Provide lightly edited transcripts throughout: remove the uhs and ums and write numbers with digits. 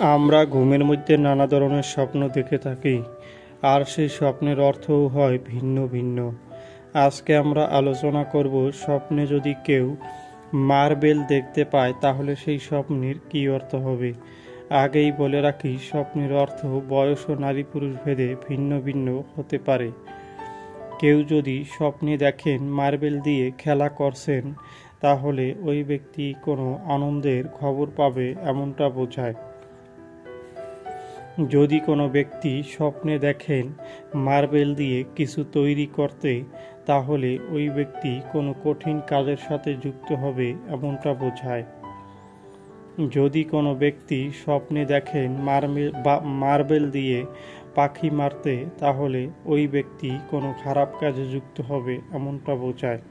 আমরা ঘুমের মধ্যে নানা ধরনের স্বপ্ন দেখে থাকি, আর সেই স্বপ্নের অর্থও হয় ভিন্ন ভিন্ন। আজকে আমরা আলোচনা করব, স্বপ্নে যদি কেউ মার্বেল দেখতে পায় তাহলে সেই স্বপ্নের কী অর্থ হবে। আগেই বলে রাখি, স্বপ্নের অর্থ বয়স ও নারী পুরুষ ভেদে ভিন্ন ভিন্ন হতে পারে। কেউ যদি স্বপ্নে দেখেন মার্বেল দিয়ে খেলা করছেন, তাহলে ওই ব্যক্তি কোনো আনন্দের খবর পাবে এমনটা বোঝায়। যদি কোনো ব্যক্তি স্বপ্নে দেখেন মার্বেল দিয়ে কিছু তৈরি করতে, তাহলে ওই ব্যক্তি কোনো কঠিন কাজের সাথে যুক্ত হবে এমনটা বোঝায়। যদি কোনো ব্যক্তি স্বপ্নে দেখেন মার্বেল দিয়ে পাখি মারতে, তাহলে ওই ব্যক্তি কোনো খারাপ কাজে যুক্ত হবে এমনটা বোঝায়।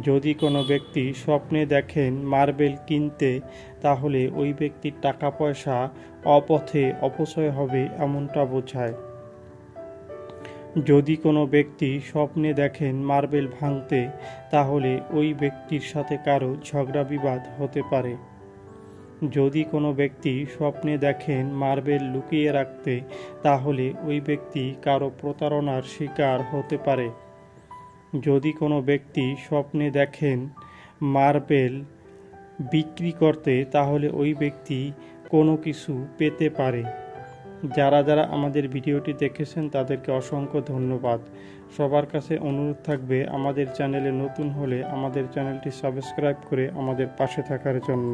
যদি কোনো ব্যক্তি স্বপ্নে দেখেন মার্বেল কিনতে, তাহলে ওই ব্যক্তির টাকা পয়সা অপথে অপচয় হবে এমনটা বোঝায়। যদি কোনো ব্যক্তি স্বপ্নে দেখেন মার্বেল ভাঙতে, তাহলে ওই ব্যক্তির সাথে কারো ঝগড়া বিবাদ হতে পারে। যদি কোনো ব্যক্তি স্বপ্নে দেখেন মার্বেল লুকিয়ে রাখতে, তাহলে ওই ব্যক্তি কারো প্রতারণার শিকার হতে পারে। যদি কোনো ব্যক্তি স্বপ্নে দেখেন মার্বেল বিক্রি করতে, তাহলে ওই ব্যক্তি কোনো কিছু পেতে পারে। যারা যারা আমাদের ভিডিওটি দেখেছেন তাদেরকে অসংখ্য ধন্যবাদ। সবার কাছে অনুরোধ থাকবে, আমাদের চ্যানেলে নতুন হলে আমাদের চ্যানেলটি সাবস্ক্রাইব করে আমাদের পাশে থাকার জন্য।